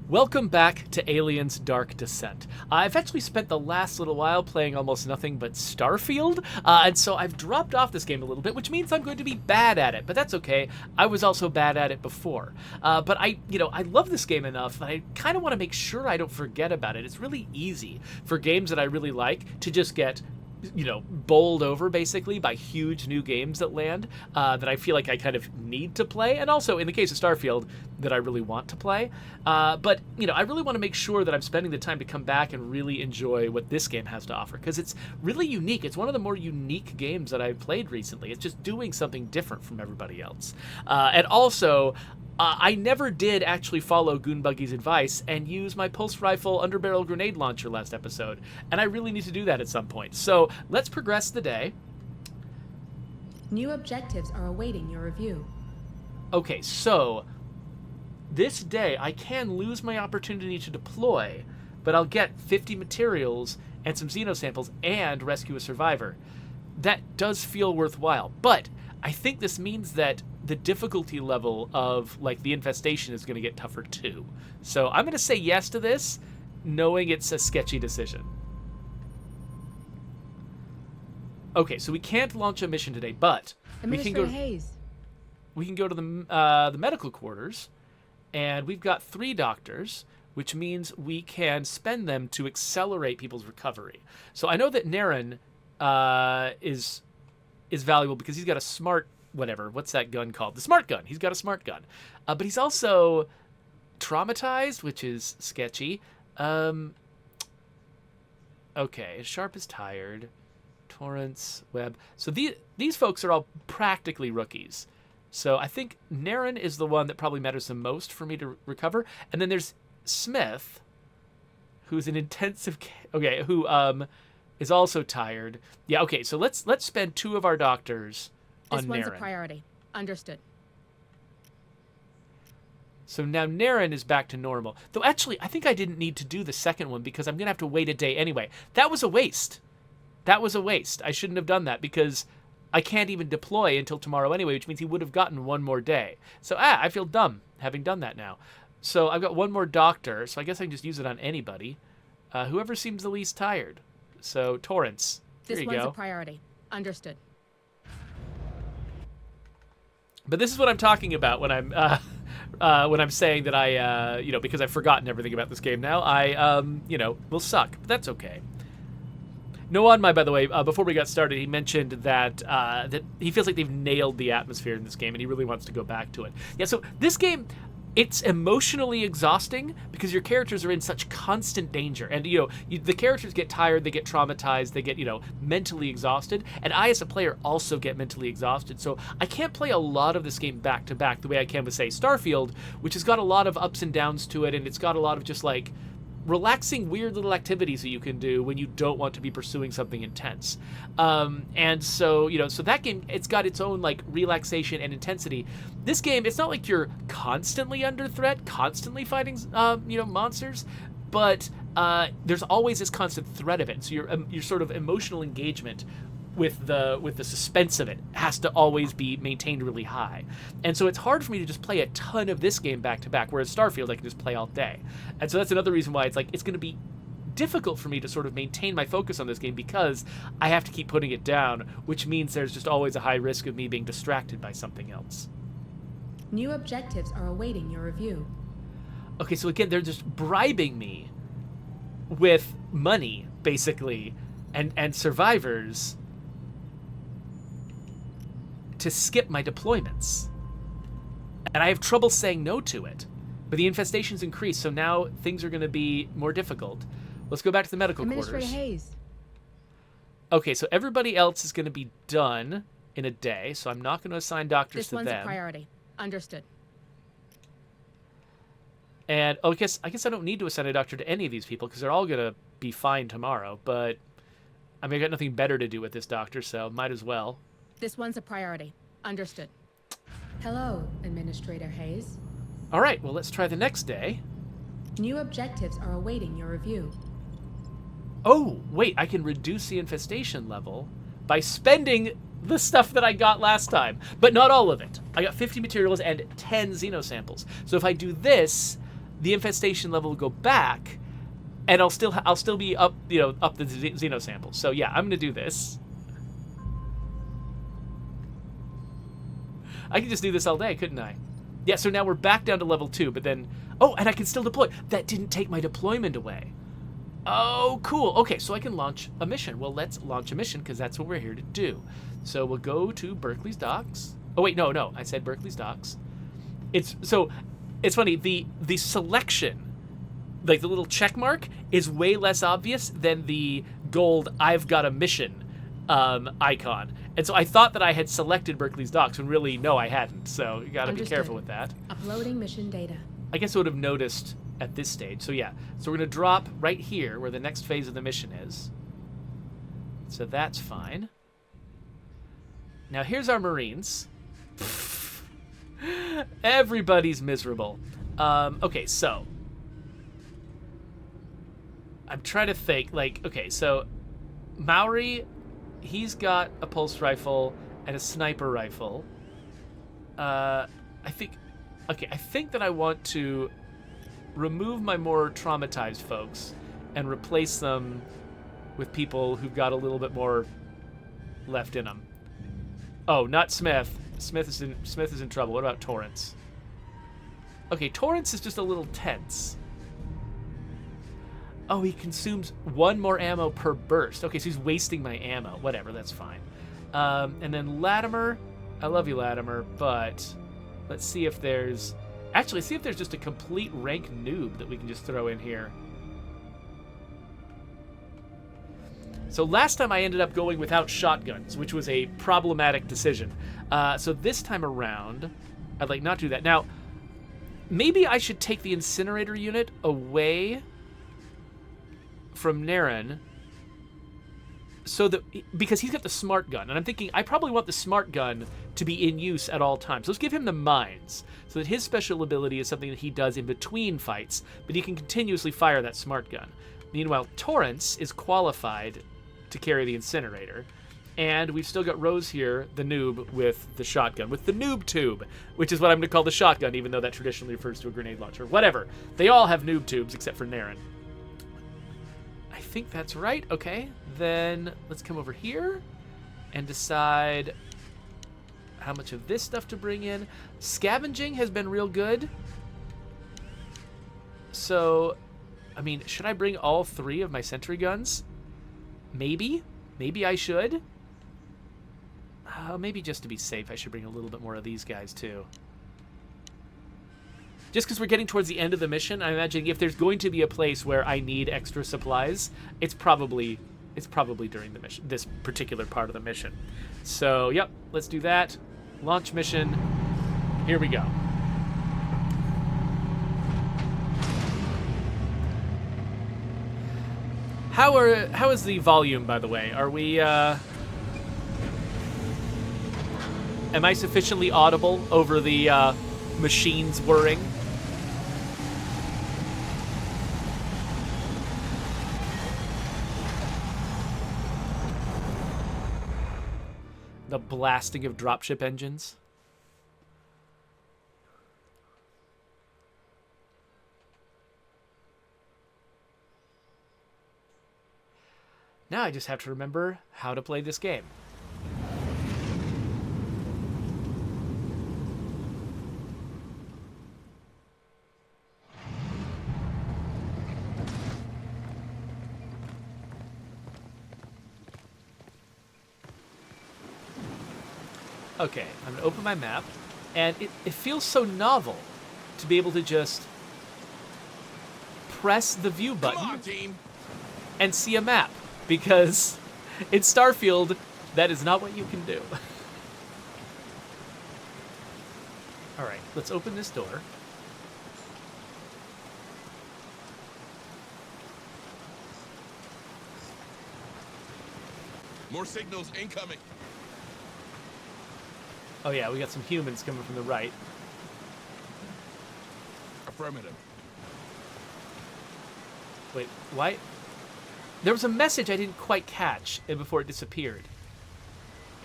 Welcome back to Aliens Dark Descent. I've actually spent the last little while playing almost nothing but Starfield, and so I've dropped off this game a little bit, which means I'm going to be bad at it, but that's okay. I was also bad at it before. But I love this game enough that I kind of want to make sure I don't forget about it. It's really easy for games that I really like to just get bowled over basically by huge new games that land that I feel like I kind of need to play, and also in the case of Starfield that I really want to play. But I really want to make sure that I'm spending the time to come back and really enjoy what this game has to offer, because it's really unique. It's one of the more unique games that I've played recently. It's just doing something different from everybody else. And also, I never did actually follow Goonbuggy's advice and use my pulse rifle underbarrel grenade launcher last episode, and I really need to do that at some point. So let's progress the day. New objectives are awaiting your review. Okay, so this day I can lose my opportunity to deploy, but I'll get 50 materials and some xeno samples and rescue a survivor. That does feel worthwhile, but I think this means that the difficulty level of the infestation is going to get tougher too. So I'm going to say yes to this, knowing it's a sketchy decision. Okay, so we can't launch a mission today, but we can go. Hayes. We can go to the medical quarters, and we've got 3 doctors, which means we can spend them to accelerate people's recovery. So I know that Naren is valuable because he's got a smart whatever. What's that gun called? The smart gun. He's got a smart gun. But he's also traumatized, which is sketchy. Okay, Sharp is tired. Torrance, Webb. So these folks are all practically rookies. So I think Naren is the one that probably matters the most for me to recover. And then there's Smith, who's an intensive... Okay, who is also tired. Yeah, okay, so let's spend 2 of our doctors on Naren. This one's a priority. Understood. So now Naren is back to normal. Though actually, I think I didn't need to do the second one because I'm going to have to wait a day anyway. That was a waste. I shouldn't have done that because I can't even deploy until tomorrow anyway, which means he would have gotten 1 more day. So, I feel dumb having done that now. So I've got 1 more doctor, so I guess I can just use it on anybody. Whoever seems the least tired. So, Torrance, here you go. This one's a priority. Understood. But this is what I'm talking about when I'm saying that I, because I've forgotten everything about this game now, I, will suck. But that's okay. Noanmai, by the way, before we got started, he mentioned that that he feels like they've nailed the atmosphere in this game, and he really wants to go back to it. Yeah, so this game, it's emotionally exhausting because your characters are in such constant danger, and the characters get tired, they get traumatized, they get mentally exhausted, and I as a player also get mentally exhausted. So I can't play a lot of this game back to back the way I can with, say, Starfield, which has got a lot of ups and downs to it, and it's got a lot of just relaxing weird little activities that you can do when you don't want to be pursuing something intense. And so, so that game, it's got its own relaxation and intensity. This game, it's not like you're constantly under threat, constantly fighting, monsters, but there's always this constant threat of it. So your sort of emotional engagement with the suspense of it has to always be maintained really high. And so it's hard for me to just play a ton of this game back to back, whereas Starfield I can just play all day. And so that's another reason why it's going to be difficult for me to sort of maintain my focus on this game because I have to keep putting it down, which means there's just always a high risk of me being distracted by something else. New objectives are awaiting your review. Okay, so again, they're just bribing me with money, basically, and survivors to skip my deployments. And I have trouble saying no to it. But the infestation's increased, so now things are going to be more difficult. Let's go back to the medical Administrator quarters. Hayes. Okay, so everybody else is going to be done in a day, so I'm not going to assign doctors to them. This one's a priority. Understood. And I guess I don't need to assign a doctor to any of these people because they're all going to be fine tomorrow. But I got nothing better to do with this doctor, so might as well. This one's a priority. Understood. Hello, Administrator Hayes. All right, well, let's try the next day. New objectives are awaiting your review. Oh, wait, I can reduce the infestation level by spending the stuff that I got last time, but not all of it. I got 50 materials and 10 xeno samples. So if I do this, the infestation level will go back, and I'll still be up, up the xeno samples. So yeah, I'm gonna do this. I could just do this all day, couldn't I? Yeah, so now we're back down to level 2, but then... Oh, and I can still deploy. That didn't take my deployment away. Oh, cool. Okay, so I can launch a mission. Well, let's launch a mission, because that's what we're here to do. So we'll go to Berkeley's docks. Oh, wait, no. I said Berkeley's docks. It's funny. The selection, like the little check mark, is way less obvious than the gold "I've got a mission" icon. And so I thought that I had selected Berkeley's docks, when really, no, I hadn't. So you gotta be careful with that. Uploading mission data. I guess I would have noticed at this stage. So yeah, so we're gonna drop right here where the next phase of the mission is. So that's fine. Now here's our Marines. Everybody's miserable. Okay, so I'm trying to think, like, okay, so Maori, he's got a pulse rifle and a sniper rifle. I think that I want to remove my more traumatized folks and replace them with people who've got a little bit more left in them. Oh, not Smith. Smith is in trouble. What about Torrance? Okay, Torrance is just a little tense. Oh, he consumes 1 more ammo per burst. Okay, so he's wasting my ammo. Whatever, that's fine. And then Latimer. I love you, Latimer, but let's see if there's... Actually, see if there's just a complete rank noob that we can just throw in here. So last time I ended up going without shotguns, which was a problematic decision. So this time around, I'd like not do that. Now, maybe I should take the incinerator unit away from Naren, so that, because he's got the smart gun, and I'm thinking I probably want the smart gun to be in use at all times. Let's give him the mines, so that his special ability is something that he does in between fights, but he can continuously fire that smart gun. Meanwhile, Torrance is qualified to carry the incinerator, and we've still got Rose here, the noob, with the shotgun, with the noob tube, which is what I'm going to call the shotgun, even though that traditionally refers to a grenade launcher. Whatever. They all have noob tubes except for Naren. I think that's right. Okay, then let's come over here and decide how much of this stuff to bring in. Scavenging has been real good. So, I mean, should I bring all 3 of my sentry guns? Maybe. Maybe I should. Maybe just to be safe, I should bring a little bit more of these guys too. Just because we're getting towards the end of the mission, I'm imagining if there's going to be a place where I need extra supplies, it's probably during the mission, this particular part of the mission. So, yep, let's do that. Launch mission. Here we go. How is the volume, by the way? Are we am I sufficiently audible over the machines whirring? The blasting of dropship engines. Now I just have to remember how to play this game. Okay, I'm going to open my map, and it feels so novel to be able to just press the view button and see a map, because in Starfield, that is not what you can do. All right, let's open this door. More signals incoming. Oh yeah, we got some humans coming from the right. Affirmative. Wait, why? There was a message I didn't quite catch before it disappeared.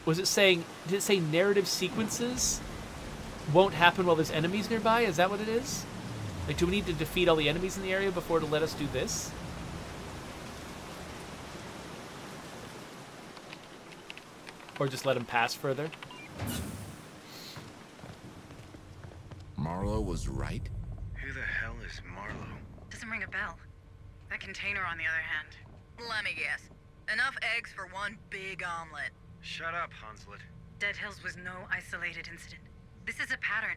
Was it saying, did it say narrative sequences won't happen while there's enemies nearby? Is that what it is? Like, do we need to defeat all the enemies in the area before to let us do this? Or just let him pass further? Marlowe was right? Who the hell is Marlowe? Doesn't ring a bell. That container, on the other hand. Let me guess. Enough eggs for one big omelet. Shut up, Hunslet. Dead Hills was no isolated incident. This is a pattern.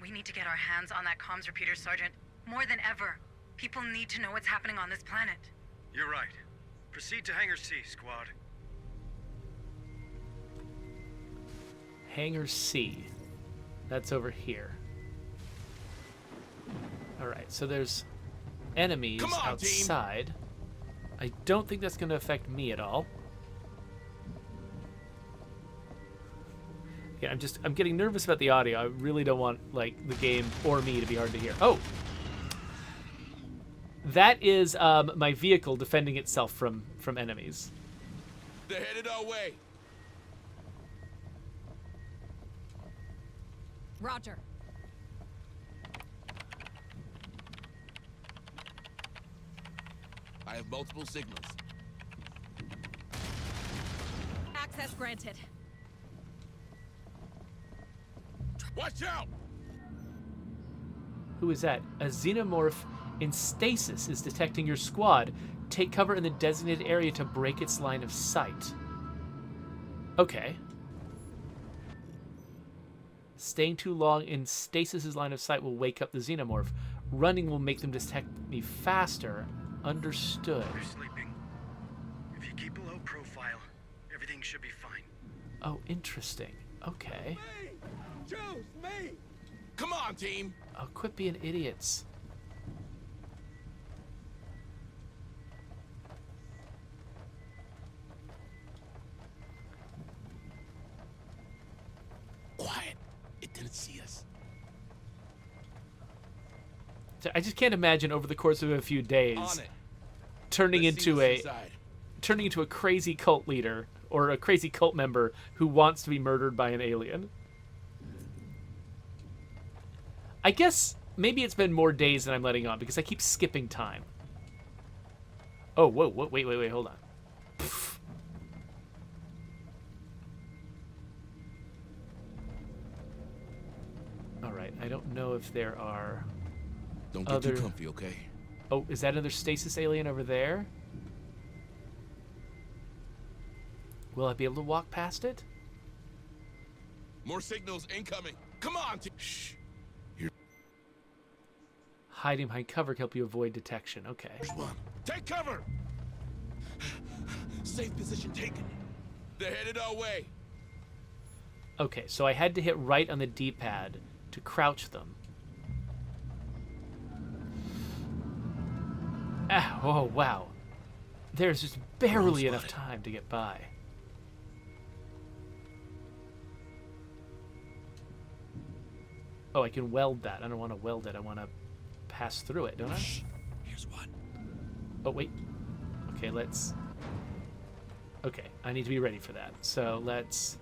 We need to get our hands on that comms repeater, Sergeant. More than ever. People need to know what's happening on this planet. You're right. Proceed to Hangar C, squad. Hangar C. That's over here. Alright, so there's enemies Come on, outside. Team. I don't think that's going to affect me at all. Yeah, I'm getting nervous about the audio. I really don't want, like, the game or me to be hard to hear. Oh! That is my vehicle defending itself from enemies. They're headed our way. Roger. I have multiple signals. Access granted. Watch out! Who is that? A xenomorph in stasis is detecting your squad. Take cover in the designated area to break its line of sight. Okay. Staying too long in stasis' line of sight will wake up the xenomorph. Running will make them detect me faster. Understood. They're sleeping. If you keep a low profile, everything should be fine. Oh, interesting. Okay. Me! Choose me! Come on, team! Oh, quit being idiots. Quiet. It didn't see us. I just can't imagine over the course of a few days On it. turning Let's see into what's a inside. turning into a crazy cult leader or a crazy cult member who wants to be murdered by an alien. I guess maybe it's been more days than I'm letting on because I keep skipping time. Oh, whoa, wait, hold on. Pfft. All right, I don't know if there are Don't get other... too comfy, okay? Oh, is that another stasis alien over there? Will I be able to walk past it? More signals incoming. Come on, team. Shh. Hiding behind cover can help you avoid detection. Okay. Here's one. Take cover. Safe position taken. They're headed our way. Okay, so I had to hit right on the D-pad to crouch them. Ah, oh, wow. There's just barely enough time to get by. Oh, I can weld that. I don't want to weld it. I want to pass through it, don't I? Shh. Here's one. Oh, wait. Okay, let's... Okay, I need to be ready for that. So let's...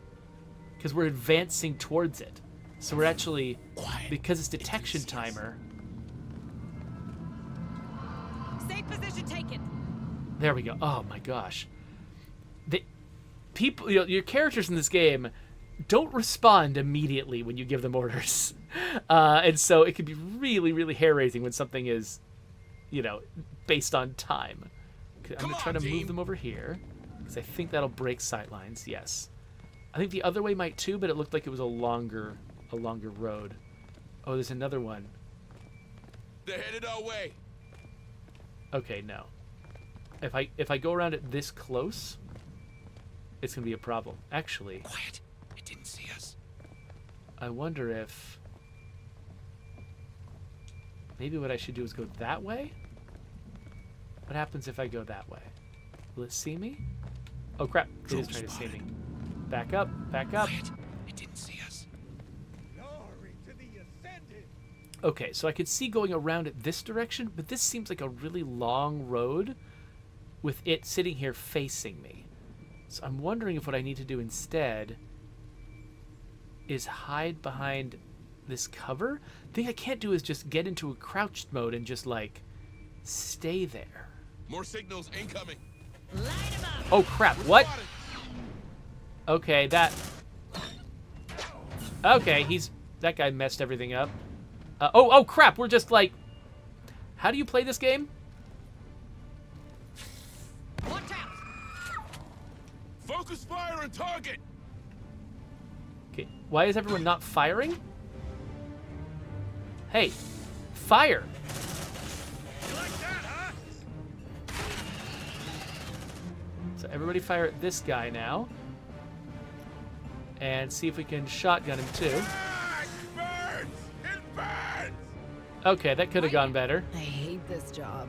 Because we're advancing towards it. So we're actually... Quiet. Because it's detection timer... Safe position taken. There we go. Oh my gosh. People, you know, your characters in this game don't respond immediately when you give them orders. And so it can be really, really hair-raising when something is, you know, based on time. I'm going to try to move them over here, because I think that'll break sight lines, yes. I think the other way might too, but it looked like it was a longer road. Oh, there's another one. They're headed our way. Okay, no. If I go around it this close, it's going to be a problem. Actually... Quiet. It didn't see us. I wonder if... Maybe what I should do is go that way? What happens if I go that way? Will it see me? Oh crap, it is trying to see me. Back up, back up. Quiet. It didn't see us. Glory to the ascended. Okay, so I could see going around it this direction, but this seems like a really long road with it sitting here facing me. So I'm wondering if what I need to do instead is hide behind this cover. The thing I can't do is just get into a crouched mode and just, like, stay there. More signals incoming. Oh, crap. What? Okay, that... Okay, that guy messed everything up. Oh, crap. We're just, like... How do you play this game? Focus fire and target. Okay, why is everyone not firing? Hey, fire! You like that, huh? So everybody fire at this guy now. And see if we can shotgun him too. Ah, it burns. It burns. Okay, that could have gone better. I hate this job.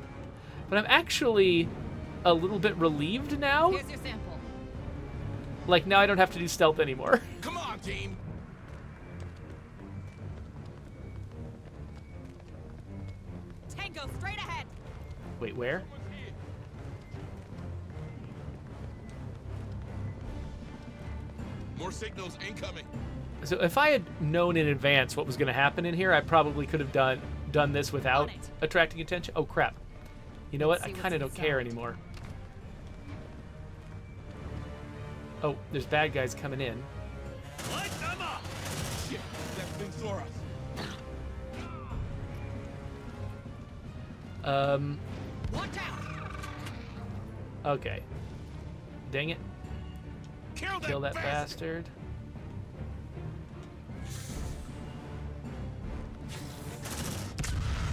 But I'm actually a little bit relieved now. Here's your sample. Like, now I don't have to do stealth anymore. Come on, team. Tango, straight ahead. Wait, where? More signals incoming. So if I had known in advance what was going to happen in here, I probably could have done this without On it. attracting attention. Oh, crap. You know what? Let's I see kind of what's don't care inside. anymore. Oh, there's bad guys coming in. Light them up! Shit, that thing saw us. Watch out. Okay. Dang it. Kill That bastard.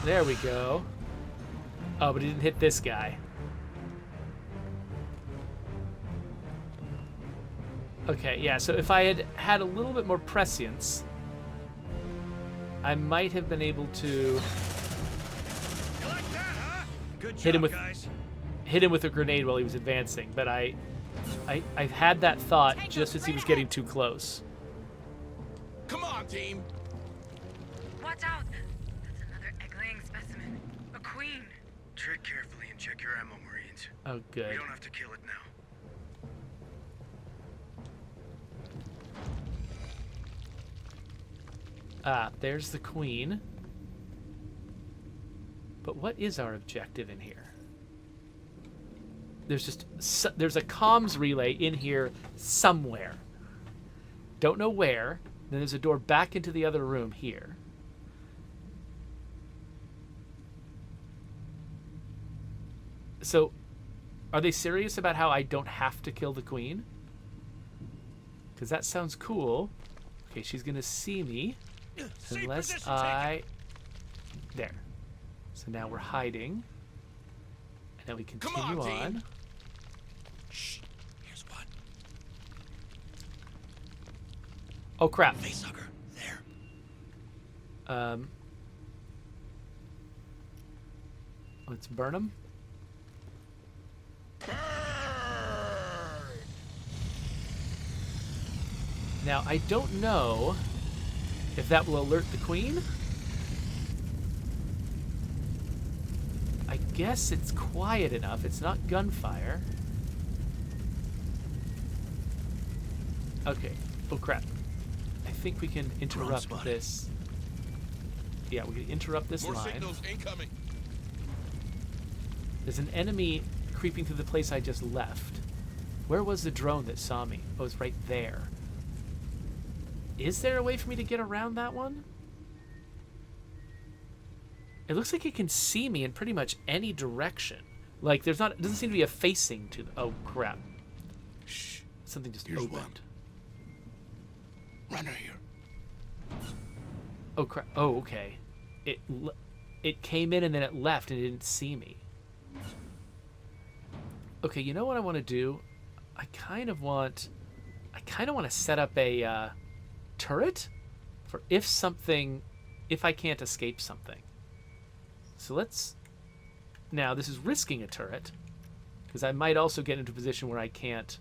There we go. Oh, but he didn't hit this guy. Okay, yeah, so if I had had a little bit more prescience, I might have been able to You like that, huh? Good job, Hit him with- guys. hit him with a grenade while he was advancing, but I had that thought just as he was getting too close. Come on, team. Watch out! That's another egg-laying specimen. A queen. Tread carefully and check your ammo, Marines. Oh, We good. don't have to kill it now. Ah, there's the queen. But what is our objective in here? There's a comms relay in here somewhere. Don't know where. Then there's a door back into the other room here. So, are they serious about how I don't have to kill the queen? Because that sounds cool. Okay, she's gonna see me. Safe Unless position I... There. So now we're hiding. And then we continue on, team. on. Shh. Here's one. Oh, crap. Facehugger. There. Let's burn them. Now, I don't know if that will alert the queen. I guess it's quiet enough. It's not gunfire. Okay. Oh, crap. I think we can interrupt spotted. this. Yeah, we can interrupt this More line. signals incoming. There's an enemy creeping through the place I just left. Where was the drone that saw me? Oh, it's right there. Is there a way for me to get around that one? It looks like it can see me in pretty much any direction. Like, there's not, it doesn't seem to be a facing to the, oh, crap. Shh. Something just Here's opened. one. Runner here. Oh, crap. Oh, okay. It came in and then it left and it didn't see me. Okay, you know what I want to do? I kind of want to set up a turret for if I can't escape something. So now this is risking a turret because I might also get into a position where I can't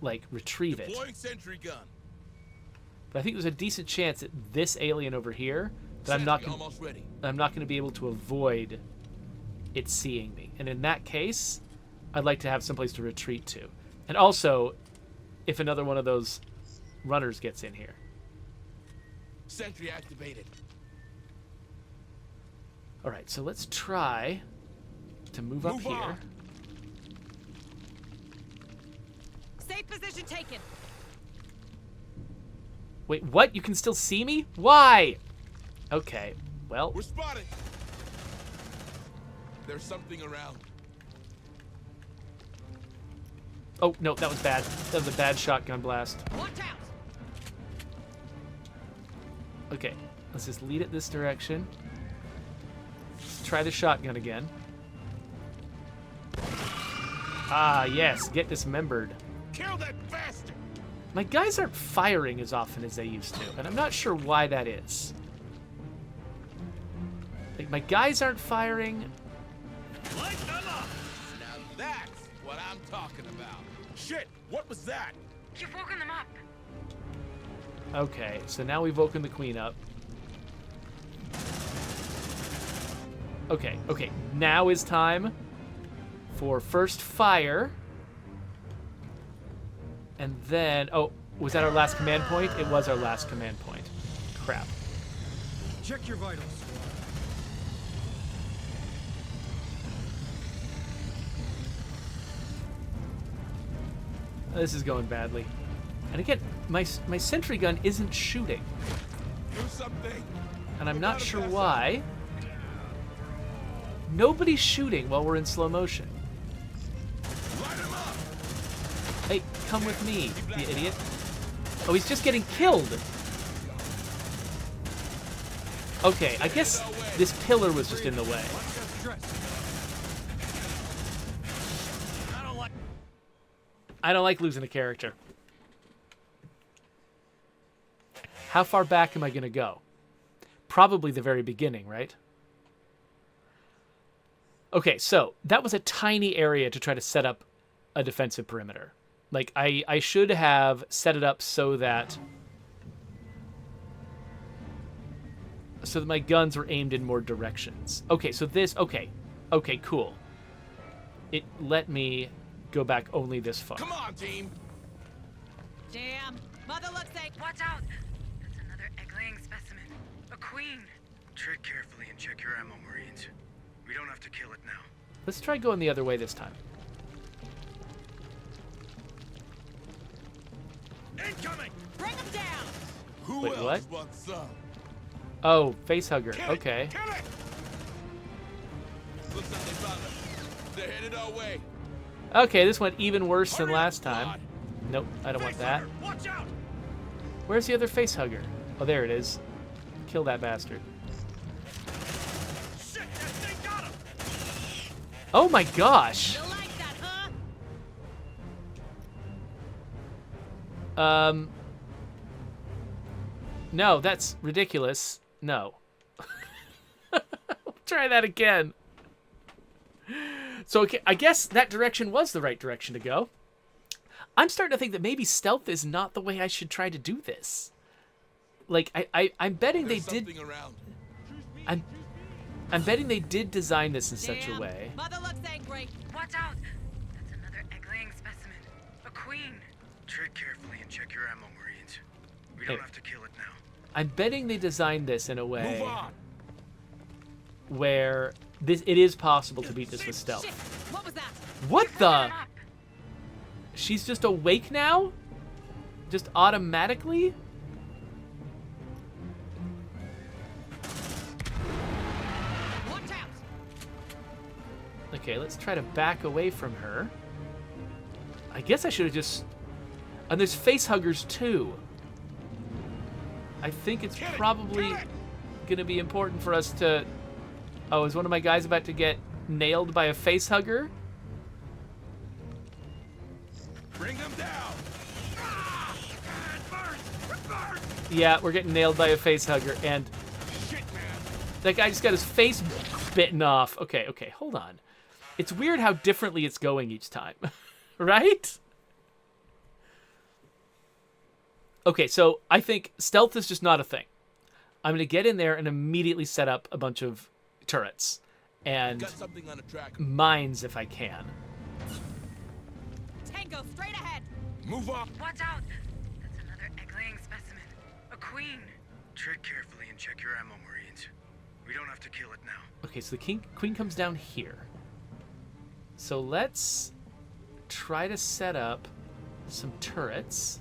like retrieve it. Deploying sentry gun. But I think there's a decent chance that this alien over here that I'm not Sentry almost ready. going to be able to avoid it seeing me. And in that case, I'd like to have someplace to retreat to. And also, if another one of those runners gets in here. Sentry activated. All right, so let's try to move up Move here. on. Safe position taken. Wait, what? You can still see me? Why? Okay, well, We're spotted. There's something around. oh no, that was bad. That was a bad shotgun blast. Watch out. Okay, let's just lead it this direction. Let's try the shotgun again. Ah, yes, get dismembered. Kill that bastard. My guys aren't firing as often as they used to, and I'm not sure why that is. Like, my guys aren't firing. Light them up. Now that's what I'm talking about. Shit, what was that? You've woken them up. Okay, so now we've woken the queen up. Okay, okay, now is time for first fire. And then, oh, was that our last command point? It was our last command point. Crap. Check your vitals. This is going badly. And again, my sentry gun isn't shooting. Do something. And I'm not sure why. Nobody's shooting while we're in slow motion. Light him up. Hey, come with me, you idiot. Oh, he's just getting killed. Okay, I guess this pillar was just in the way. I don't like losing a character. How far back am I going to go? Probably the very beginning, right? Okay, so that was a tiny area to try to set up a defensive perimeter. Like, I should have set it up so that my guns were aimed in more directions. Okay, so this, okay, cool. It let me go back only this far. Come on, team. Damn. Mother looks like. Watch out. That's another egg-laying specimen. A queen. Tread carefully and check your ammo, Marines. We don't have to kill it now. Let's try going the other way this time. Incoming. Bring them down. Who Wait, else what? wants some? Oh, facehugger. Kill it, Okay. Kill it. Looks like they found us. They're headed our way. Okay, this went even worse than Hurry up, last time. squad. Nope, I don't want that. Facehugger, watch out. Where's the other facehugger? Oh, there it is. Kill that bastard. Shit, that thing got him. Oh my gosh! You like that, huh? No, that's ridiculous. No. Try that again. So, okay, I guess that direction was the right direction to go. I'm starting to think that maybe stealth is not the way I should try to do this. Like, I'm betting There's they did. something around. I'm betting they did design this in such a Damn. way. Mother looks angry. Watch out. That's another egg-laying specimen. A queen. Tread carefully and check your ammo, Marines. We Hey. don't have to kill it now. I'm betting they designed this in a way Move on. where it is possible to beat this with stealth. Shit. What was that? What Woken the? them up. She's just awake now? Just automatically? Watch out. Okay, let's try to back away from her. I guess I should have just... And there's facehuggers too. I think it's probably going to be important for us to... Oh, is one of my guys about to get nailed by a facehugger? Bring them down. Ah, it burns. It burns. Yeah, we're getting nailed by a facehugger, and Shit, man. that guy just got his face bitten off. Okay, hold on. It's weird how differently it's going each time, right? Okay, so I think stealth is just not a thing. I'm going to get in there and immediately set up a bunch of turrets and Got something on the track. mines if I can. Tango, straight ahead. Move on. Watch out. That's another egg-laying specimen. A queen. Tread carefully and check your ammo, Marines. We don't have to kill it now. Okay, so the queen comes down here. So let's try to set up some turrets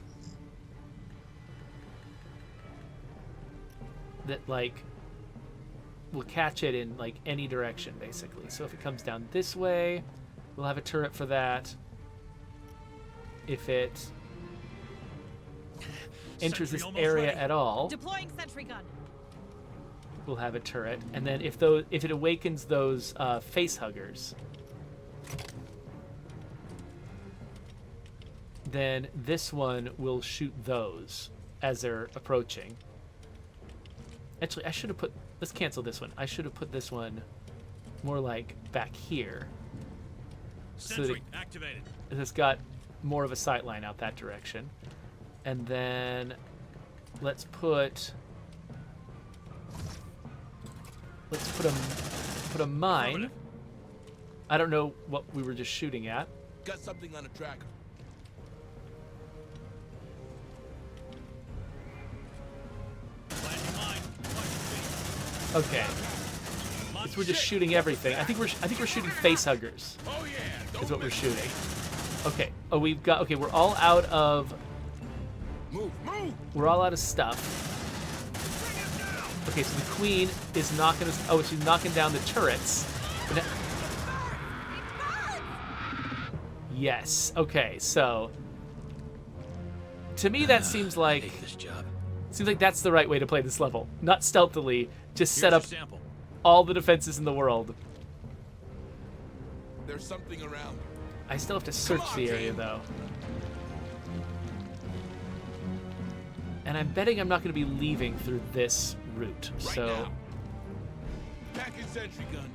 that, like, will catch it in, like, any direction, basically. So if it comes down this way, we'll have a turret for that. If it enters this area at all, Deploying sentry gun. we'll have a turret. And then if it awakens those face huggers, then this one will shoot those as they're approaching. Actually, I should have put... Let's cancel this one. I should have put this one more like back here. Sentry activated. It's got more of a sight line out that direction. And then let's put a mine. I don't know what we were just shooting at. Got something on a tracker. Planting mine. Watch your feet. Okay. So we're just shooting everything. I think we're shooting face huggers. Oh yeah. Is what we're shooting. Okay. Oh, we've got... Okay, we're all out of... Move. We're all out of stuff. Okay, so the queen is knocking us... Oh, she's knocking down the turrets. But yes. Okay, so... To me, that seems like... Seems like that's the right way to play this level. Not stealthily, just set up Here's your sample. all the defenses in the world. There's something around. I still have to search on, the area, team. though. And I'm betting I'm not going to be leaving through this route. Right So now. Packing sentry gun.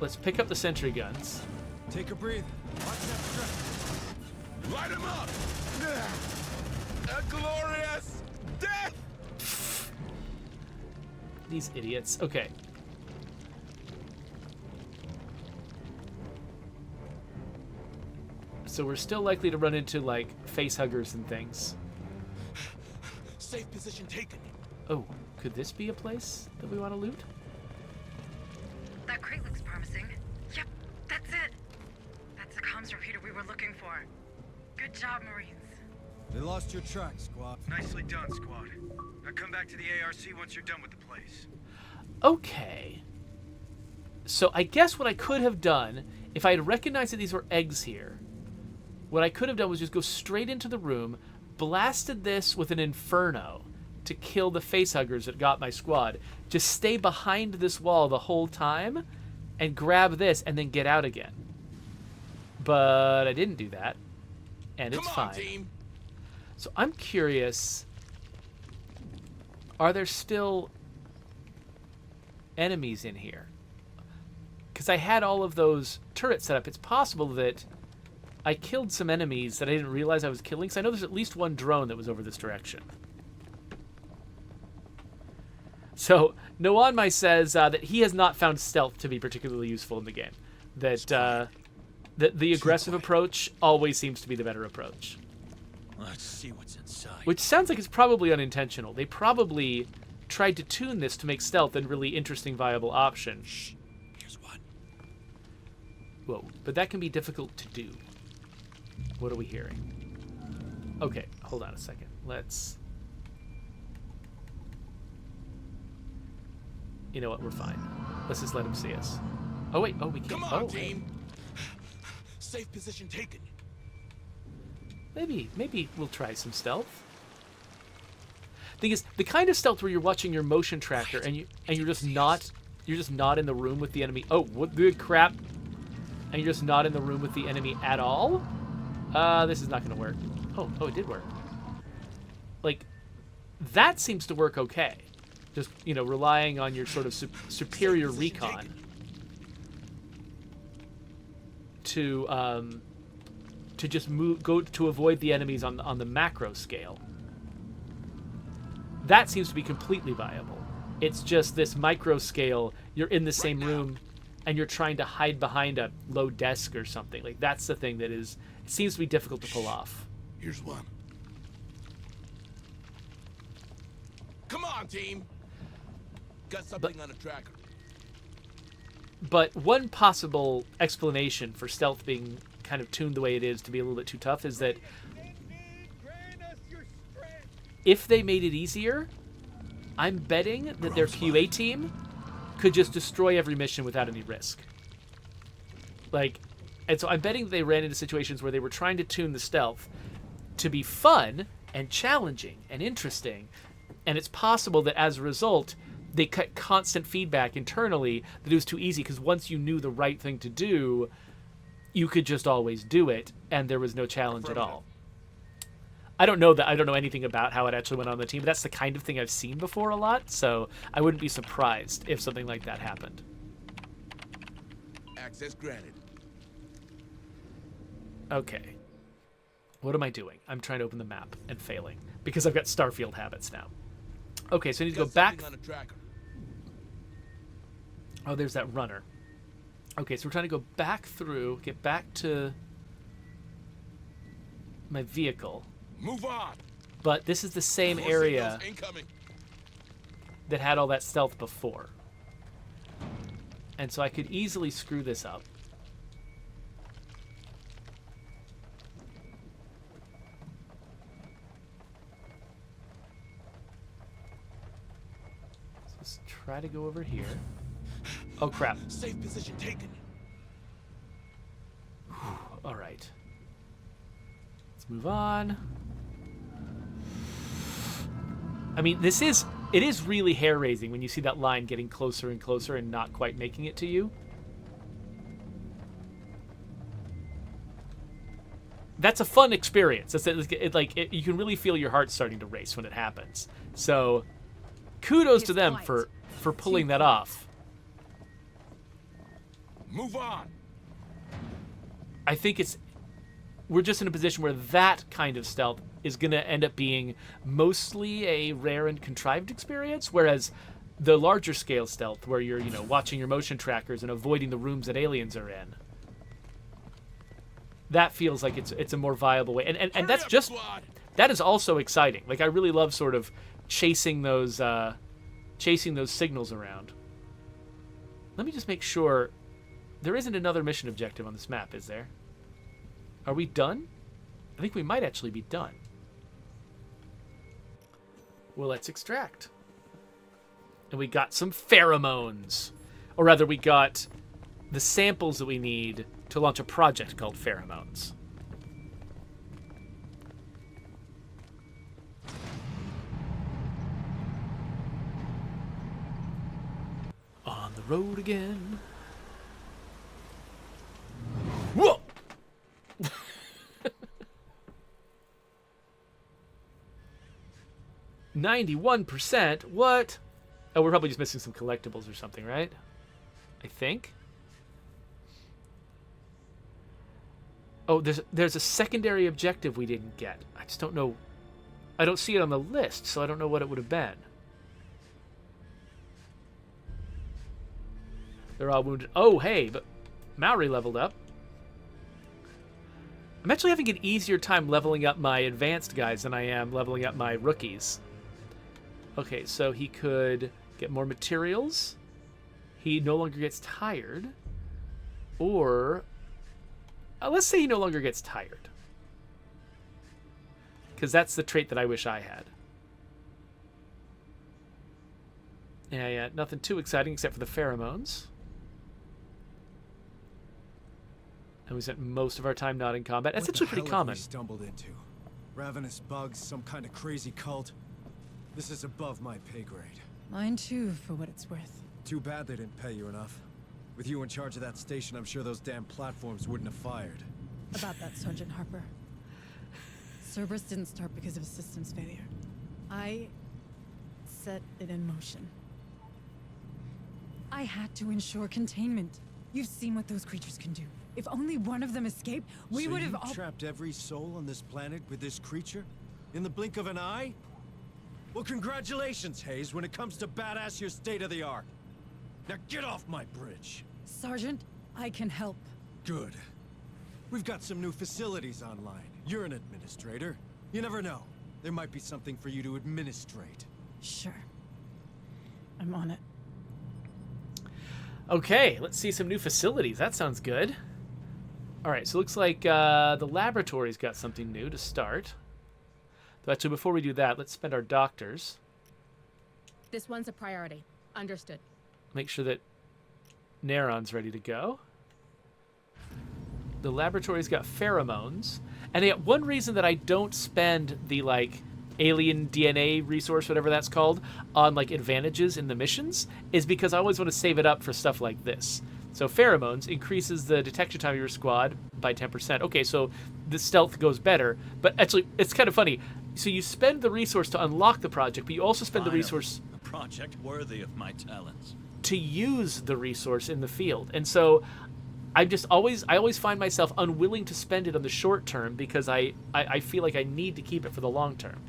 let's pick up the sentry guns. Take a breather. Watch that strap. Light him up. A glorious death. These idiots. Okay. So we're still likely to run into, like, face huggers and things. Safe position taken. Oh, could this be a place that we want to loot? That crate looks promising. Yep, that's it. That's the comms repeater we were looking for. Good job, Marines. They lost your track, squad. Nicely done, squad. Now come back to the ARC once you're done with the place. Okay. So I guess what I could have done, if I had recognized that these were eggs here, what I could have done was just go straight into the room, blasted this with an inferno to kill the facehuggers that got my squad, just stay behind this wall the whole time, and grab this, and then get out again. But I didn't do that, and it's Come on, fine. team. So I'm curious, are there still enemies in here? Because I had all of those turrets set up. It's possible that I killed some enemies that I didn't realize I was killing. So I know there's at least one drone that was over this direction. So Noanmai says that he has not found stealth to be particularly useful in the game. That the aggressive approach always seems to be the better approach. Let's see what's inside. Which sounds like it's probably unintentional. They probably tried to tune this to make stealth a really interesting, viable option. Shh. Here's one. Whoa, but that can be difficult to do. What are we hearing? Okay, hold on a second. Let's... You know what? We're fine. Let's just let him see us. Oh, wait. Oh, we can't. Come on, Oh, team. Safe position taken. maybe we'll try some stealth. Thing is, the kind of stealth where you're watching your motion tracker and you're just not in the room with the enemy. Oh, what the crap! And you're just not in the room with the enemy at all. This is not going to work. Oh, it did work. Like, that seems to work okay. Just, you know, relying on your sort of superior recon to just go to avoid the enemies on the macro scale. That seems to be completely viable. It's just this micro scale, you're in the same room and you're trying to hide behind a low desk or something. Like, that's the thing that it seems to be difficult to pull off. Here's one. Come on, on, team. Got something on a tracker. But one possible explanation for stealth being kind of tuned the way it is to be a little bit too tough is that if they made it easier, I'm betting that their QA team could just destroy every mission without any risk. Like, and so I'm betting they ran into situations where they were trying to tune the stealth to be fun and challenging and interesting, and it's possible that as a result, they cut constant feedback internally that it was too easy, because once you knew the right thing to do, you could just always do it, and there was no challenge at all. I don't know anything about how it actually went on the team, but that's the kind of thing I've seen before a lot, so I wouldn't be surprised if something like that happened. Access granted. Okay. What am I doing? I'm trying to open the map and failing, because I've got Starfield habits now. Okay, so I need to go back. On a tracker. Oh, there's that runner. Okay, so we're trying to go back through, get back to my vehicle. Move on. But this is the same More area signals incoming. that had all that stealth before. And so I could easily screw this up. So let's try to go over here. Oh, crap. Safe position taken. All right. Let's move on. I mean, it is really hair-raising when you see that line getting closer and closer and not quite making it to you. That's a fun experience. You can really feel your heart starting to race when it happens. So, kudos to them for pulling that off. Move on. I think we're just in a position where that kind of stealth is going to end up being mostly a rare and contrived experience, whereas the larger scale stealth, where you're, watching your motion trackers and avoiding the rooms that aliens are in, that feels like it's a more viable way. And that's just, that is also exciting. Like, I really love sort of chasing those signals around. Let me just make sure there isn't another mission objective on this map, is there? Are we done? I think we might actually be done. Well, let's extract. And we got some pheromones. Or rather, we got the samples that we need to launch a project called Pheromones. On the road again. Whoa! 91%? What? Oh, we're probably just missing some collectibles or something, right? I think. Oh, there's a secondary objective we didn't get. I just don't know. I don't see it on the list, so I don't know what it would have been. They're all wounded. Oh, hey, but Maori leveled up. I'm actually having an easier time leveling up my advanced guys than I am leveling up my rookies. Okay, so he could get more materials. He no longer gets tired. Or, let's say he no longer gets tired. Because that's the trait that I wish I had. Yeah, nothing too exciting except for the pheromones. And we spent most of our time not in combat. That's actually pretty common. What the hell have we stumbled into? Ravenous bugs, some kind of crazy cult? This is above my pay grade. Mine too, for what it's worth. Too bad they didn't pay you enough. With you in charge of that station, I'm sure those damn platforms wouldn't have fired. About that, Sergeant Harper. Cerberus didn't start because of a systems failure. I set it in motion. I had to ensure containment. You've seen what those creatures can do. If only one of them escaped, we would have all— trapped every soul on this planet with this creature? In the blink of an eye? Well, congratulations, Hayes. When it comes to badass, you're state-of-the-art. Now get off my bridge. Sergeant, I can help. Good. We've got some new facilities online. You're an administrator. You never know. There might be something for you to administrate. Sure. I'm on it. Okay, let's see some new facilities. That sounds good. All right, so it looks like the laboratory's got something new to start. But actually, before we do that, let's spend our doctors. This one's a priority. Understood. Make sure that Neron's ready to go. The laboratory's got pheromones. And yeah, one reason that I don't spend the, like, alien DNA resource, whatever that's called, on, like, advantages in the missions is because I always want to save it up for stuff like this. So pheromones increases the detection time of your squad by 10%. Okay, so the stealth goes better. But actually, it's kind of funny. So you spend the resource to unlock the project, but you also spend the resource... A project worthy of my talents. ...to use the resource in the field. And so I always find myself unwilling to spend it on the short term because I feel like I need to keep it for the long term.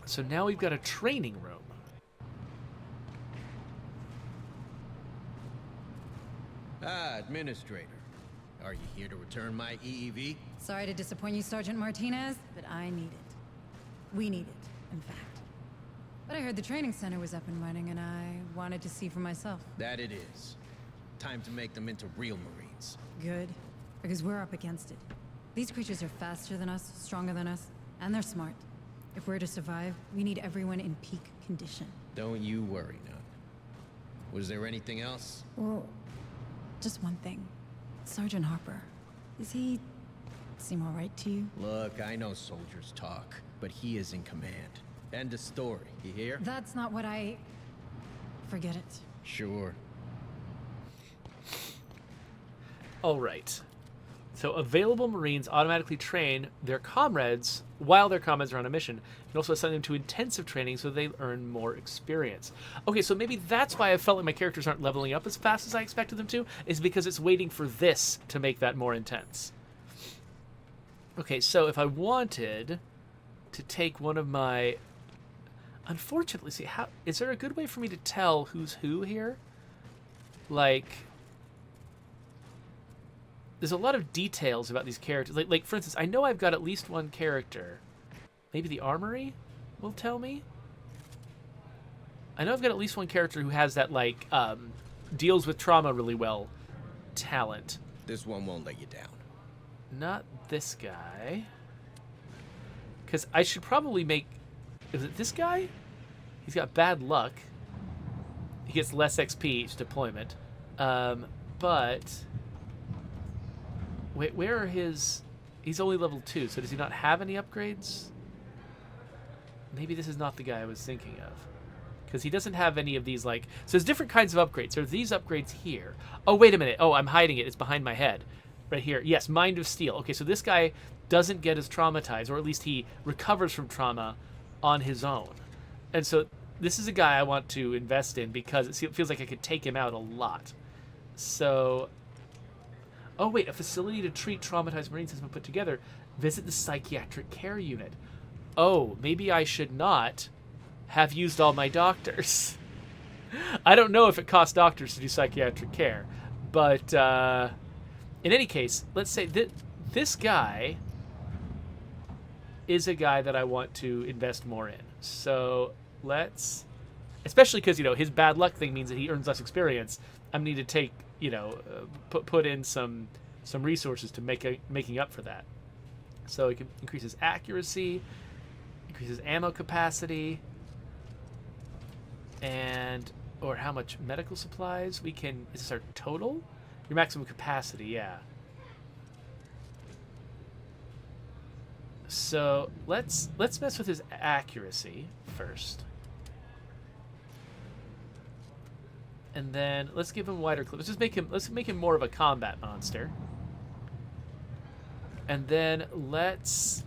So now we've got a training room. Ah, Administrator. Are you here to return my EEV? Sorry to disappoint you, Sergeant Martinez, but I need it. We need it, in fact. But I heard the training center was up and running, and I wanted to see for myself. That it is. Time to make them into real Marines. Good, because we're up against it. These creatures are faster than us, stronger than us, and they're smart. If we're to survive, we need everyone in peak condition. Don't you worry, None. Was there anything else? Well, just one thing. Sergeant Harper, is he seem all right to you? Look, I know soldiers talk, but he is in command. End of story, you hear? That's not what I... Forget it. Sure. All right. So available Marines automatically train their comrades while their comrades are on a mission. You can also assign them to intensive training so they earn more experience. Okay, so maybe that's why I felt like my characters aren't leveling up as fast as I expected them to, is because it's waiting for this to make that more intense. Okay, so if I wanted to take one of my... Unfortunately, see, how is there a good way for me to tell who's who here? Like... There's a lot of details about these characters. Like, for instance, I know I've got at least one character. Maybe the armory will tell me? I know I've got at least one character who has that, like, deals with trauma really well talent. This one won't let you down. Not this guy. Because I should probably make... Is it this guy? He's got bad luck. He gets less XP each deployment. But... Wait, where are his... He's only level 2, so does he not have any upgrades? Maybe this is not the guy I was thinking of. Because he doesn't have any of these, like... So there's different kinds of upgrades. There's these upgrades here. Oh, wait a minute. Oh, I'm hiding it. It's behind my head. Right here. Yes, Mind of Steel. Okay, so this guy doesn't get as traumatized, or at least he recovers from trauma on his own. And so this is a guy I want to invest in because it feels like I could take him out a lot. So... Oh, wait, a facility to treat traumatized Marines has been put together. Visit the psychiatric care unit. Oh, maybe I should not have used all my doctors. I don't know if it costs doctors to do psychiatric care. But in any case, let's say that this guy is a guy that I want to invest more in. So let's... Especially because, you know, his bad luck thing means that he earns less experience. I need to take... you know, put in some resources to making up for that. So it increases accuracy, increases ammo capacity, and or how much medical supplies we can. Is this our total? Your maximum capacity, yeah. So let's mess with his accuracy first. And then let's give him wider clip. Let's make him more of a combat monster. And then let's...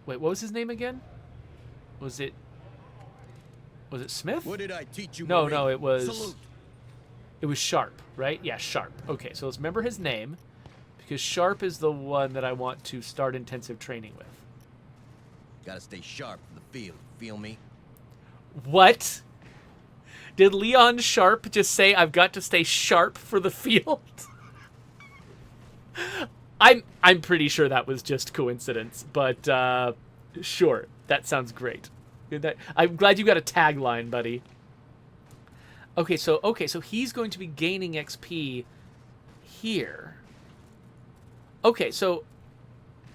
Wait, what was his name again? Was it Smith? What did I teach you? No, Marine? no, it was... Salute. It was Sharp, right? Yeah, Sharp. Okay, so let's remember his name, because Sharp is the one that I want to start intensive training with. Gotta stay sharp for the field, feel me? What? Did Leon Sharp just say I've got to stay sharp for the field? I'm pretty sure that was just coincidence, but sure, that sounds great. Good night. I'm glad you got a tagline, buddy. Okay, so he's going to be gaining XP here. Okay, so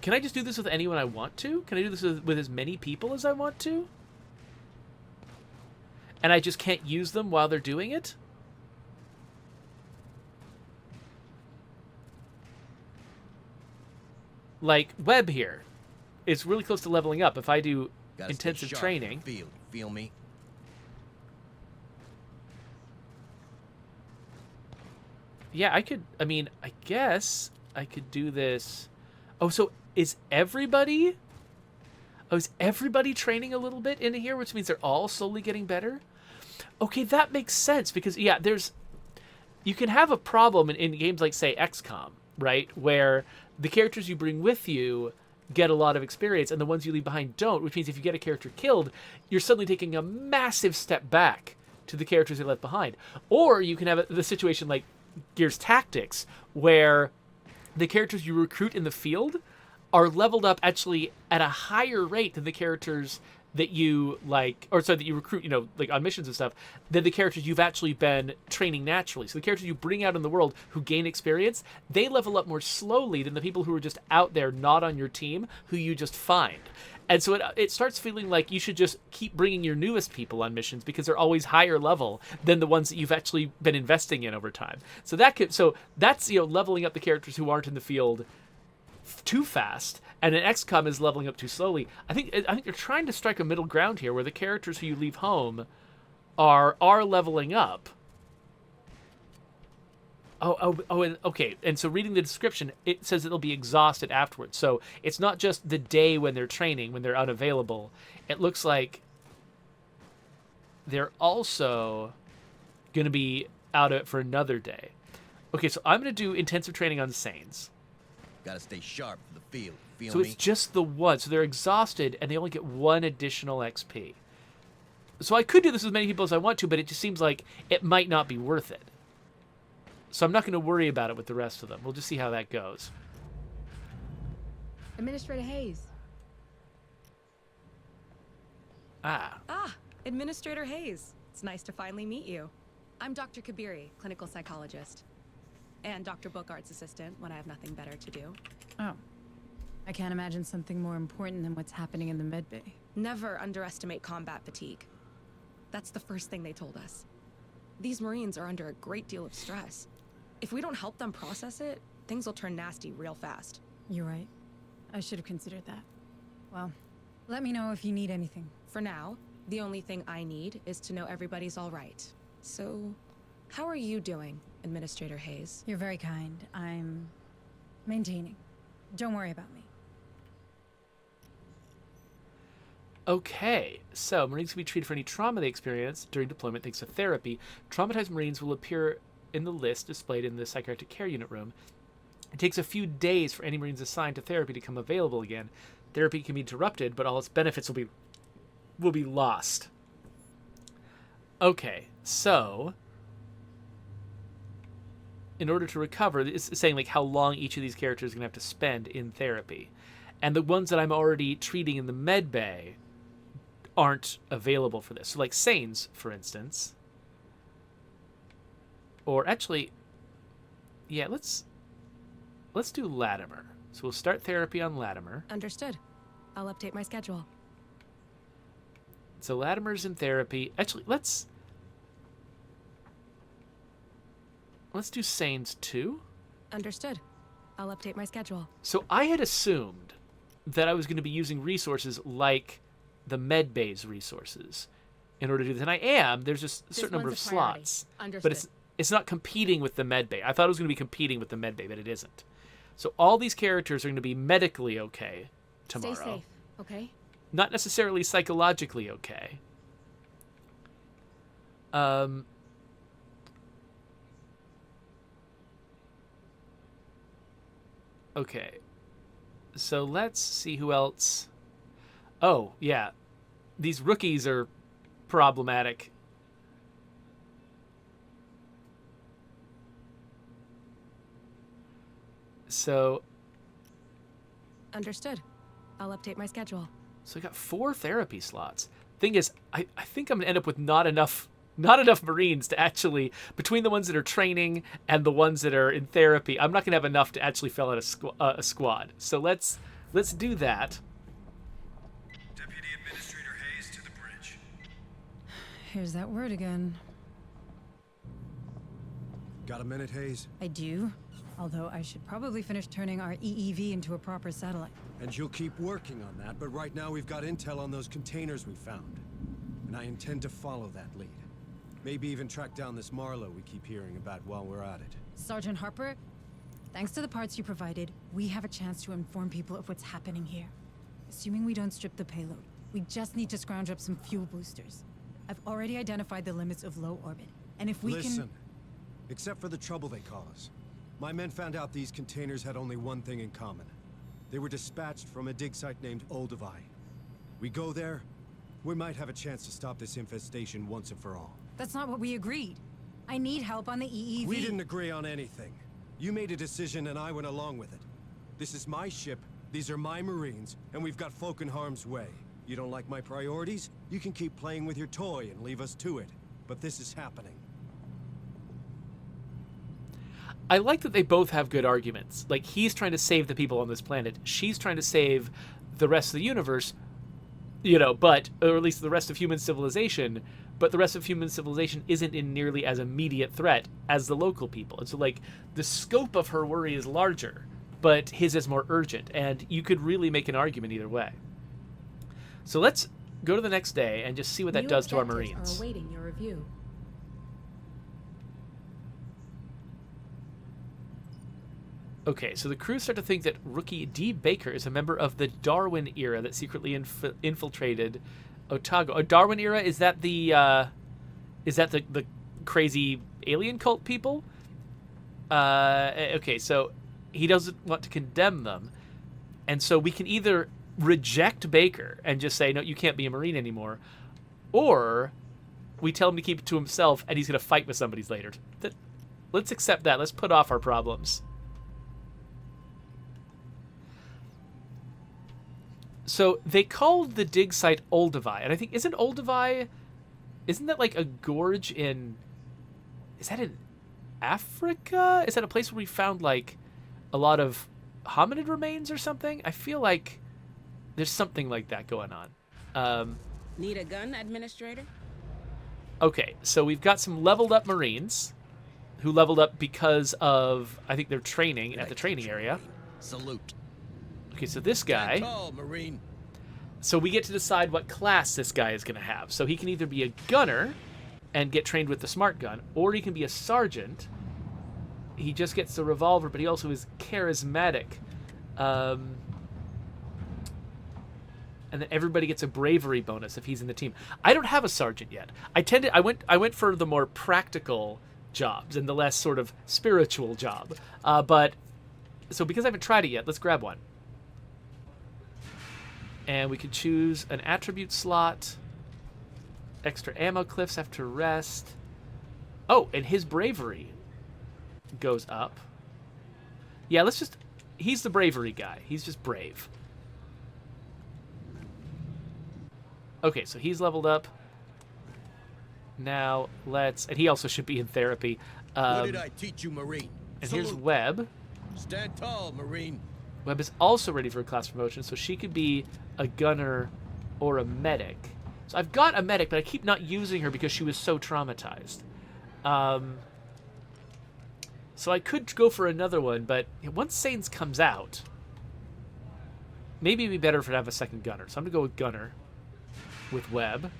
can I just do this with anyone I want to? Can I do this with as many people as I want to? And I just can't use them while they're doing it? Like, Webb here is really close to leveling up. If I do Gotta intensive stay sharp training... in the field. Feel me? Yeah, I guess I could do this. Oh, so is everybody... Oh, is everybody training a little bit in here, which means they're all slowly getting better? Okay, that makes sense, because, yeah, you can have a problem in games like, say, XCOM, right? Where the characters you bring with you get a lot of experience, and the ones you leave behind don't, which means if you get a character killed, you're suddenly taking a massive step back to the characters you left behind. Or you can have the situation like Gears Tactics, where the characters you recruit in the field are leveled up actually at a higher rate than the characters that you that you recruit, like on missions and stuff, than the characters you've actually been training naturally. So the characters you bring out in the world who gain experience, they level up more slowly than the people who are just out there not on your team, who you just find. And so it starts feeling like you should just keep bringing your newest people on missions because they're always higher level than the ones that you've actually been investing in over time. So that's leveling up the characters who aren't in the field too fast, and an XCOM is leveling up too slowly. I think they're trying to strike a middle ground here, where the characters who you leave home are leveling up. And okay. And so reading the description, it says that they'll be exhausted afterwards. So it's not just the day when they're training, when they're unavailable. It looks like they're also going to be out of it for another day. Okay, so I'm going to do intensive training on Sanes. Gotta stay sharp for the field. Feel So me? it's just the one. So they're exhausted, and they only get 1 additional XP. So I could do this with as many people as I want to, but it just seems like it might not be worth it. So I'm not going to worry about it with the rest of them. We'll just see how that goes. Administrator Hayes. Ah. Ah, Administrator Hayes. It's nice to finally meet you. I'm Dr. Kabiri, clinical psychologist. And Dr. Bookart's assistant when I have nothing better to do. Oh. I can't imagine something more important than what's happening in the medbay. Never underestimate combat fatigue. That's the first thing they told us. These Marines are under a great deal of stress. If we don't help them process it, things will turn nasty real fast. You're right. I should have considered that. Well, let me know if you need anything. For now, the only thing I need is to know everybody's all right. So, how are you doing, Administrator Hayes? You're very kind. I'm maintaining. Don't worry about me. Okay, so Marines can be treated for any trauma they experience during deployment thanks to therapy. Traumatized Marines will appear in the list displayed in the psychiatric care unit room. It takes a few days for any Marines assigned to therapy to become available again. Therapy can be interrupted, but all its benefits will be lost. Okay, so in order to recover, it's saying like how long each of these characters is going to have to spend in therapy. And the ones that I'm already treating in the med bay aren't available for this. So like Sanes, for instance. Or actually, yeah, let's do Latimer. So we'll start therapy on Latimer. Understood. I'll update my schedule. So Latimer's in therapy. Actually, let's do Sanes too. Understood. I'll update my schedule. So I had assumed that I was going to be using resources like the medbay's resources in order to do this. And I am. There's just a certain number of slots. But it's not competing with the medbay. I thought it was going to be competing with the medbay, but it isn't. So all these characters are going to be medically okay tomorrow. Stay safe, okay? Not necessarily psychologically okay. Okay. So let's see who else. Oh, yeah. These rookies are problematic. So. Understood. I'll update my schedule. So I got 4 therapy slots. Thing is, I think I'm gonna end up with not enough Marines to actually, between the ones that are training and the ones that are in therapy, I'm not gonna have enough to actually fill out a squad. So let's do that. Deputy Administrator Hayes to the bridge. Here's that word again. Got a minute, Hayes? I do. Although I should probably finish turning our EEV into a proper satellite. And you'll keep working on that, but right now we've got intel on those containers we found. And I intend to follow that lead. Maybe even track down this Marlowe we keep hearing about while we're at it. Sergeant Harper, thanks to the parts you provided, we have a chance to inform people of what's happening here. Assuming we don't strip the payload, we just need to scrounge up some fuel boosters. I've already identified the limits of low orbit, and if we Listen, except for the trouble they cause, my men found out these containers had only one thing in common. They were dispatched from a dig site named Olduvai. We go there, we might have a chance to stop this infestation once and for all. That's not what we agreed. I need help on the EEV. We didn't agree on anything. You made a decision and I went along with it. This is my ship, these are my Marines, and we've got folk in harm's way. You don't like my priorities? You can keep playing with your toy and leave us to it. But this is happening. I like that they both have good arguments. Like, he's trying to save the people on this planet. She's trying to save the rest of the universe, you know, but, or at least the rest of human civilization, but the rest of human civilization isn't in nearly as immediate threat as the local people. And so, like, the scope of her worry is larger, but his is more urgent, and you could really make an argument either way. So let's go to the next day and just see what that New does to our objectives Marines. are awaiting your review. Okay, so the crew start to think that rookie D. Baker is a member of the Darwin era that secretly infiltrated Otago. Darwin era, is that the crazy alien cult people? Okay, so he doesn't want to condemn them, and so we can either reject Baker and just say, no, you can't be a Marine anymore, or we tell him to keep it to himself and he's going to fight with somebody later. Let's accept that. Let's put off our problems. So they called the dig site Olduvai, and I think, isn't that like a gorge in, is that in Africa? Is that a place where we found like a lot of hominid remains or something? I feel like there's something like that going on. Need a gun, Administrator? Okay, so we've got some leveled up Marines who leveled up because of, I think, their training at the training area. Salute. Okay, so this guy. Stand tall, Marine. So we get to decide what class this guy is going to have. So he can either be a gunner and get trained with the smart gun, or he can be a sergeant. He just gets the revolver, but he also is charismatic. And then everybody gets a bravery bonus if he's in the team. I don't have a sergeant yet. I went for the more practical jobs and the less sort of spiritual job. But so because I haven't tried it yet, let's grab one. And we can choose an attribute slot, extra ammo cliffs after rest. Oh, and his bravery goes up. Yeah, he's the bravery guy. He's just brave. Okay, so he's leveled up. Now and he also should be in therapy. What did I teach you, Marine? And Salute. here's Webb. Stand tall, Marine. Webb is also ready for a class promotion, so she could be a gunner or a medic. So I've got a medic, but I keep not using her because she was so traumatized. So I could go for another one, but once Saints comes out, maybe it'd be better for to have a second gunner. So I'm going to go with gunner with Webb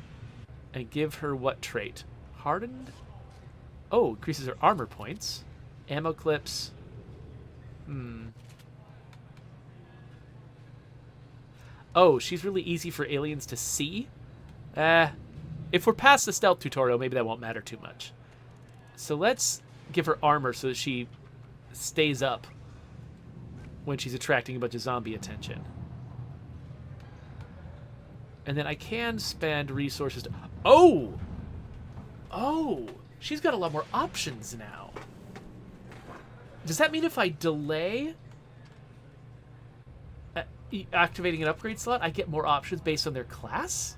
and give her what trait? Hardened? Oh, increases her armor points. Ammo clips. Oh, she's really easy for aliens to see? If we're past the stealth tutorial, maybe that won't matter too much. So let's give her armor so that she stays up when she's attracting a bunch of zombie attention. And then I can spend resources to... Oh! Oh! She's got a lot more options now. Does that mean if I delay activating an upgrade slot, I get more options based on their class?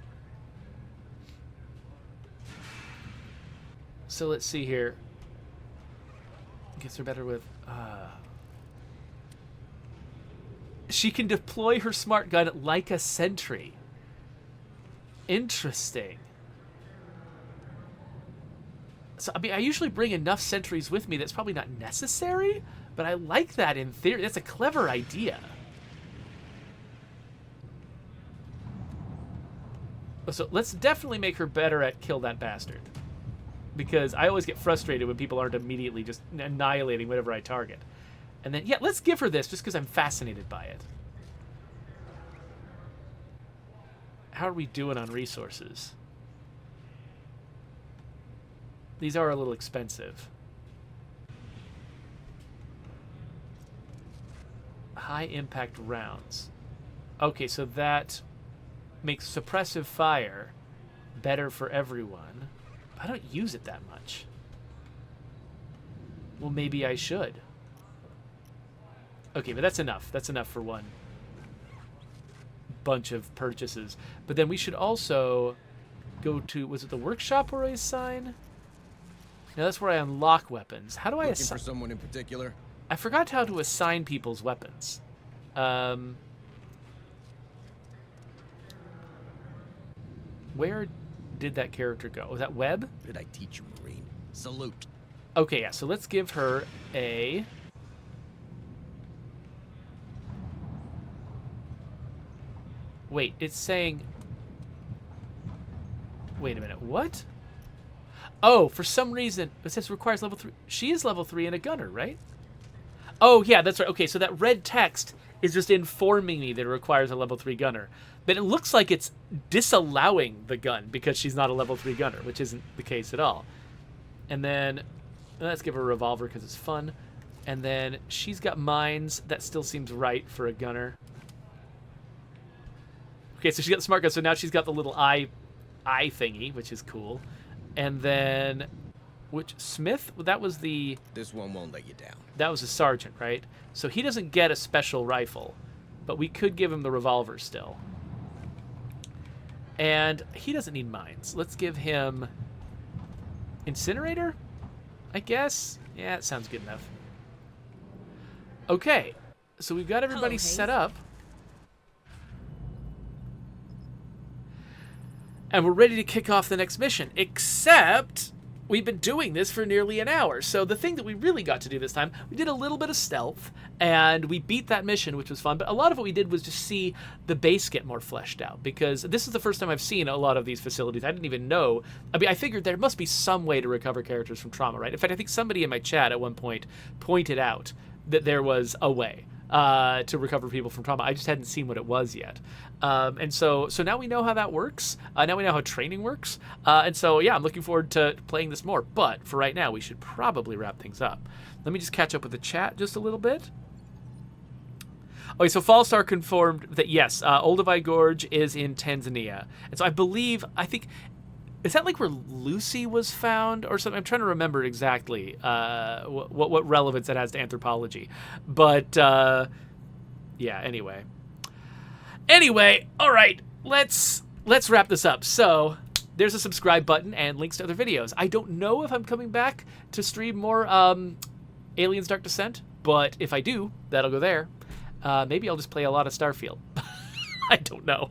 So let's see here. Gets her better with... She can deploy her smart gun like a sentry. Interesting. So, I mean, I usually bring enough sentries with me that's probably not necessary, but I like that in theory. That's a clever idea. So let's definitely make her better at kill that bastard. Because I always get frustrated when people aren't immediately just annihilating whatever I target. And then, yeah, let's give her this just because I'm fascinated by it. How are we doing on resources? These are a little expensive. High impact rounds. Okay, so that makes suppressive fire better for everyone. I don't use it that much. Well, maybe I should. Okay, but that's enough. That's enough for one bunch of purchases. But then we should also go to, was it the workshop where I assign? No, that's where I unlock weapons. How do I assign? Looking for someone in particular? I forgot how to assign people's weapons. Where did that character go? Was that Webb? Did I teach you, Marine? Salute. Okay, yeah, so let's give her a... Wait, it's saying... Wait a minute, what? Oh, for some reason, it says requires level 3. She is level 3 and a gunner, right? Oh, yeah, that's right. Okay, so that red text is just informing me that it requires a level 3 gunner. But it looks like it's disallowing the gun because she's not a level 3 gunner, which isn't the case at all. And then, let's give her a revolver because it's fun. And then she's got mines. That still seems right for a gunner. Okay, so she got the smart gun, so now she's got the little eye thingy, which is cool. And then, which, Smith? That was the... This one won't let you down. That was a sergeant, right? So he doesn't get a special rifle, but we could give him the revolver still. And he doesn't need mines. Let's give him incinerator, I guess. Yeah, it sounds good enough. Okay, so we've got everybody set up. And we're ready to kick off the next mission, except we've been doing this for nearly an hour. So the thing that we really got to do this time, we did a little bit of stealth, and we beat that mission, which was fun. But a lot of what we did was just see the base get more fleshed out, because this is the first time I've seen a lot of these facilities. I didn't even know. I mean, I figured there must be some way to recover characters from trauma, right? In fact, I think somebody in my chat at one point pointed out that there was a way to recover people from trauma. I just hadn't seen what it was yet. And so now we know how that works. Now we know how training works. And so, yeah, I'm looking forward to playing this more. But for right now, we should probably wrap things up. Let me just catch up with the chat just a little bit. Okay, so Fallstar confirmed that, yes, Olduvai Gorge is in Tanzania. And so I think... Is that like where Lucy was found or something? I'm trying to remember exactly what relevance it has to anthropology. But, yeah, anyway. Anyway, all right, let's wrap this up. So there's a subscribe button and links to other videos. I don't know if I'm coming back to stream more Aliens Dark Descent, but if I do, that'll go there. Maybe I'll just play a lot of Starfield. I don't know.